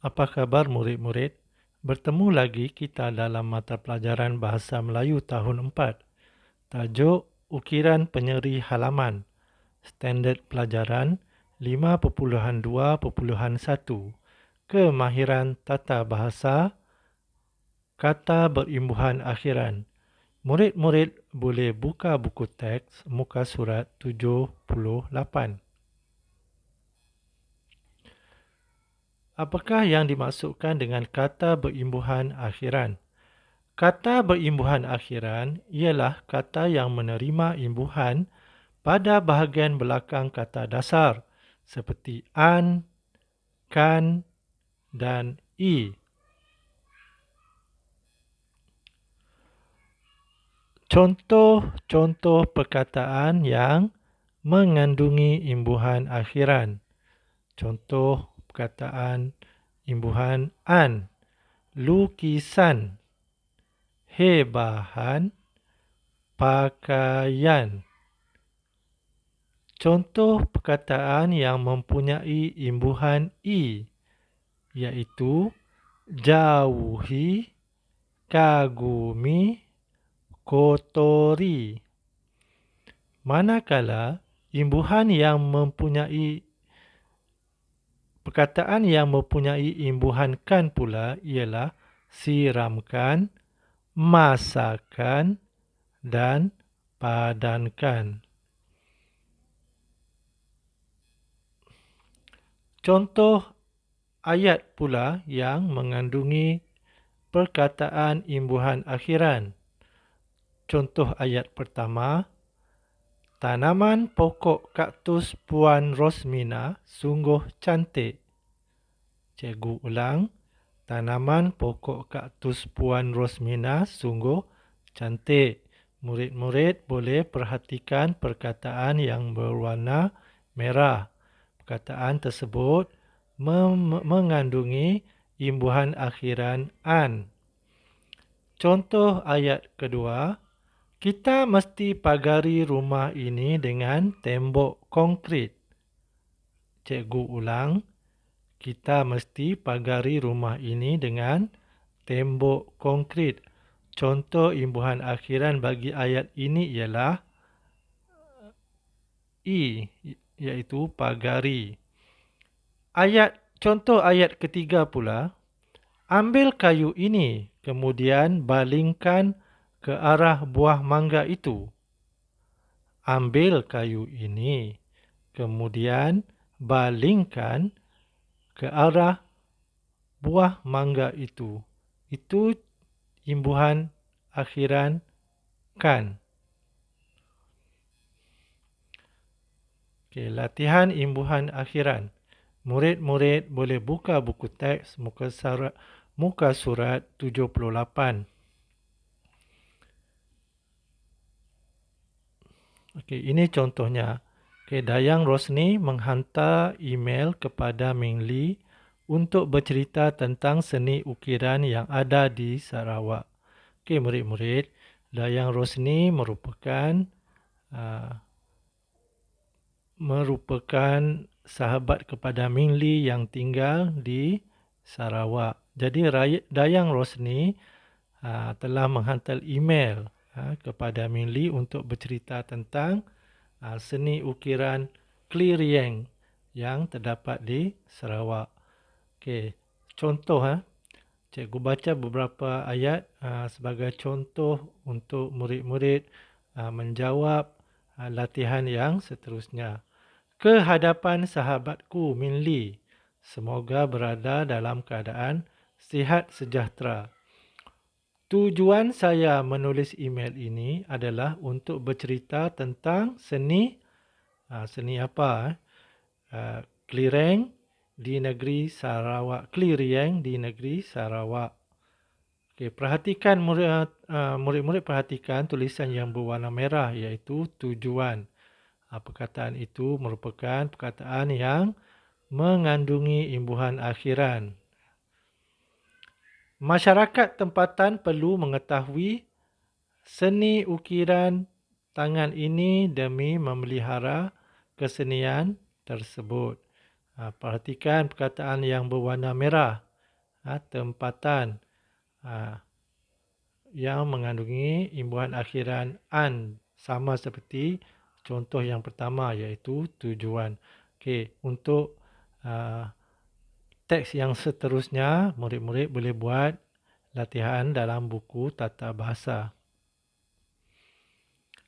Apa khabar murid-murid? Bertemu lagi kita dalam mata pelajaran Bahasa Melayu tahun 4. Tajuk Ukiran Penyeri Halaman. Standard pelajaran 5.2.1. Kemahiran tata bahasa, kata berimbuhan akhiran. Murid-murid boleh buka buku teks muka surat 78. Apakah yang dimaksudkan dengan kata berimbuhan akhiran? Kata berimbuhan akhiran ialah kata yang menerima imbuhan pada bahagian belakang kata dasar seperti an, kan dan i. Contoh-contoh perkataan yang mengandungi imbuhan akhiran. Contoh perkataan imbuhan an, lukisan, hebahan, pakaian. Contoh perkataan yang mempunyai imbuhan i, iaitu jauhi, kagumi, kotori. Manakala imbuhan yang mempunyai perkataan yang mempunyai imbuhan kan pula ialah siramkan, masakkan dan padankan. Contoh ayat pula yang mengandungi perkataan imbuhan akhiran. Contoh ayat pertama, tanaman pokok kaktus Puan Rosmina sungguh cantik. Cikgu ulang, tanaman pokok kaktus Puan Rosmina sungguh cantik. Murid-murid boleh perhatikan perkataan yang berwarna merah. Perkataan tersebut mengandungi imbuhan akhiran an. Contoh ayat kedua, kita mesti pagari rumah ini dengan tembok konkrit. Cikgu ulang, kita mesti pagari rumah ini dengan tembok konkrit. Contoh imbuhan akhiran bagi ayat ini ialah i, iaitu pagari. Contoh ayat ketiga pula, ambil kayu ini, kemudian balingkan ke arah buah mangga itu. Ambil kayu ini, kemudian balingkan ke arah buah mangga itu. Itu imbuhan akhiran kan. Okey, latihan imbuhan akhiran. Murid-murid boleh buka buku teks muka surat 78. Okey, ini contohnya. Okey, Dayang Rosni menghantar email kepada Ming Li untuk bercerita tentang seni ukiran yang ada di Sarawak. Okey, murid-murid, Dayang Rosni merupakan sahabat kepada Ming Li yang tinggal di Sarawak. Jadi Dayang Rosni telah menghantar email kepada Ming Li untuk bercerita tentang seni ukiran Klirieng yang terdapat di Sarawak. Okey, contoh cikgu baca beberapa ayat sebagai contoh untuk murid-murid menjawab latihan yang seterusnya. Ke hadapan sahabatku Min Li, semoga berada dalam keadaan sihat sejahtera. Tujuan saya menulis email ini adalah untuk bercerita tentang seni apa? Klireng di negeri Sarawak. Klirieng di negeri Sarawak. Okey, perhatikan murid-murid perhatikan tulisan yang berwarna merah iaitu tujuan. Perkataan itu merupakan perkataan yang mengandungi imbuhan akhiran. Masyarakat tempatan perlu mengetahui seni ukiran tangan ini demi memelihara kesenian tersebut. Perhatikan perkataan yang berwarna merah. tempatan yang mengandungi imbuhan akhiran an, sama seperti contoh yang pertama iaitu tujuan. Okey, untuk teks yang seterusnya, murid-murid boleh buat latihan dalam buku tata bahasa.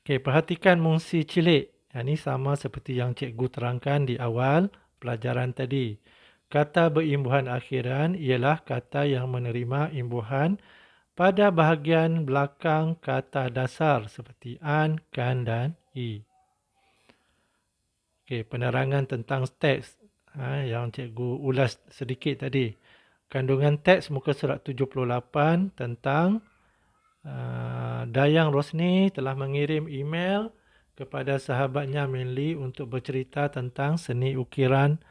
Okey, perhatikan mungsi cilik. Ini sama seperti yang cikgu terangkan di awal pelajaran tadi. Kata berimbuhan akhiran ialah kata yang menerima imbuhan pada bahagian belakang kata dasar seperti an, kan dan i. Okey, penerangan tentang teks yang cikgu ulas sedikit tadi. Kandungan teks muka surat 78 tentang Dayang Rosni telah mengirim email kepada sahabatnya Minli untuk bercerita tentang seni ukiran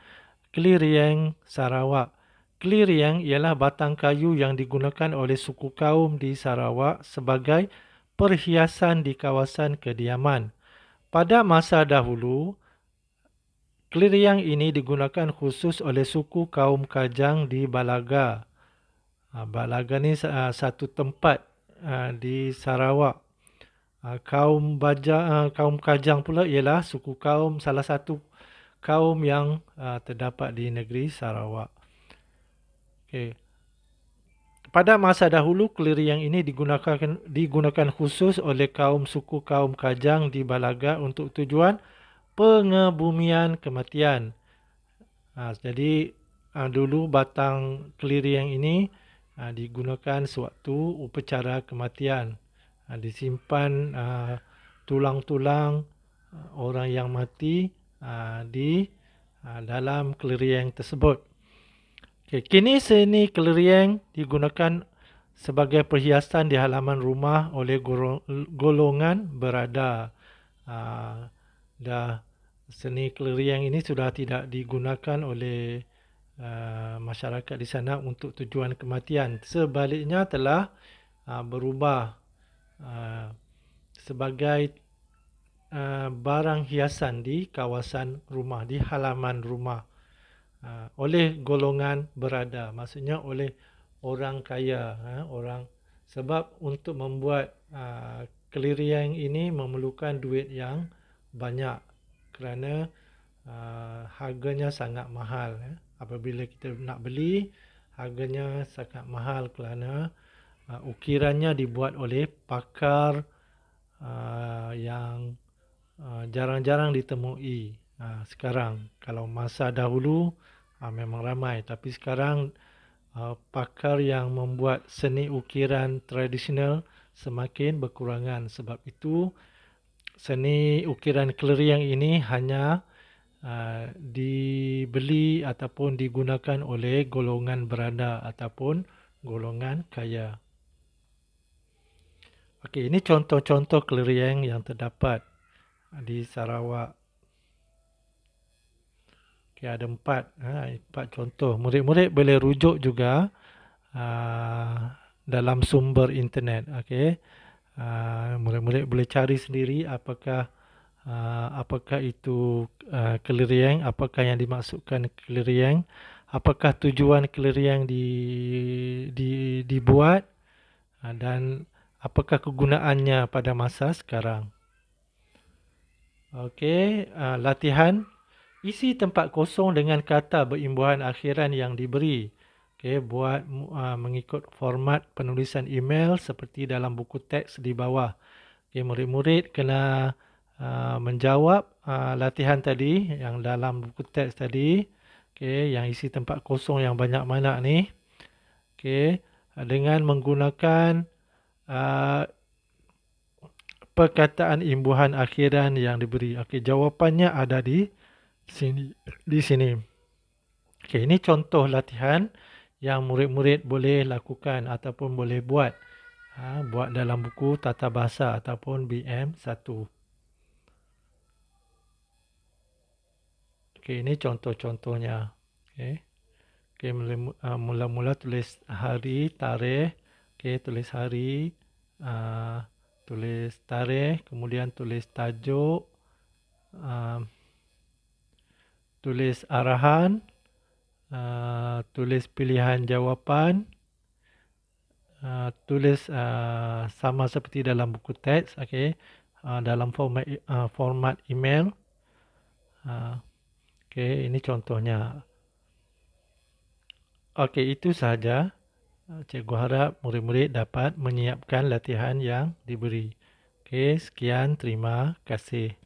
Kelirieng Sarawak. Kelirieng ialah batang kayu yang digunakan oleh suku kaum di Sarawak sebagai perhiasan di kawasan kediaman. Pada masa dahulu, kelirieng ini digunakan khusus oleh suku kaum Kajang di Balaga. Balaga ni satu tempat di Sarawak. Kaum Kajang pula ialah suku kaum, salah satu kaum yang terdapat di negeri Sarawak. Okay. Pada masa dahulu, kelirieng ini digunakan khusus oleh suku kaum Kajang di Balaga untuk tujuan pengebumian kematian. Jadi dulu batang kelirieng ini digunakan sewaktu upacara kematian. Disimpan tulang-tulang orang yang mati di dalam kelirieng tersebut. Okay, kini seni kelirieng digunakan sebagai perhiasan di halaman rumah oleh golongan berada. Dah seni kelirieng ini sudah tidak digunakan oleh masyarakat di sana untuk tujuan kematian. Sebaliknya telah berubah sebagai barang hiasan di kawasan rumah, di halaman rumah. Oleh golongan berada, maksudnya oleh orang kaya, orang, sebab untuk membuat kelirieng ini memerlukan duit yang banyak kerana harganya sangat mahal. Apabila kita nak beli, harganya sangat mahal kerana ukirannya dibuat oleh pakar yang jarang-jarang ditemui sekarang. Kalau masa dahulu memang ramai, tapi sekarang pakar yang membuat seni ukiran tradisional semakin berkurangan. Sebab itu seni ukiran kelirieng ini hanya dibeli ataupun digunakan oleh golongan berada ataupun golongan kaya. Okey, ini contoh-contoh kelirieng yang terdapat di Sarawak. Okay, ada empat contoh. Murid-murid boleh rujuk juga dalam sumber internet. Okay. Murid-murid boleh cari sendiri apakah itu kelirieng, apakah yang dimaksudkan kelirieng, apakah tujuan kelirieng dibuat dan apakah kegunaannya pada masa sekarang. Okey, latihan. Isi tempat kosong dengan kata berimbuhan akhiran yang diberi. Okay, buat mengikut format penulisan email seperti dalam buku teks di bawah. Okay, murid-murid kena menjawab latihan tadi yang dalam buku teks tadi. Okay, yang isi tempat kosong yang banyak-banyak ni. Okay, dengan menggunakan perkataan imbuhan akhiran yang diberi. Okay, jawapannya ada di sini. Okey, ini contoh latihan yang murid-murid boleh lakukan ataupun boleh buat. Buat dalam buku tata bahasa ataupun BM1. Okey, ini contoh-contohnya. Okey. Okey, mula-mula tulis hari, tarikh. Okey, tulis hari, tulis tarikh, kemudian tulis tajuk, tulis arahan, tulis pilihan jawapan, tulis sama seperti dalam buku teks, okey, dalam format email. Okey, ini contohnya. Okey, itu sahaja. Cikgu harap murid-murid dapat menyiapkan latihan yang diberi. Okey, sekian, terima kasih.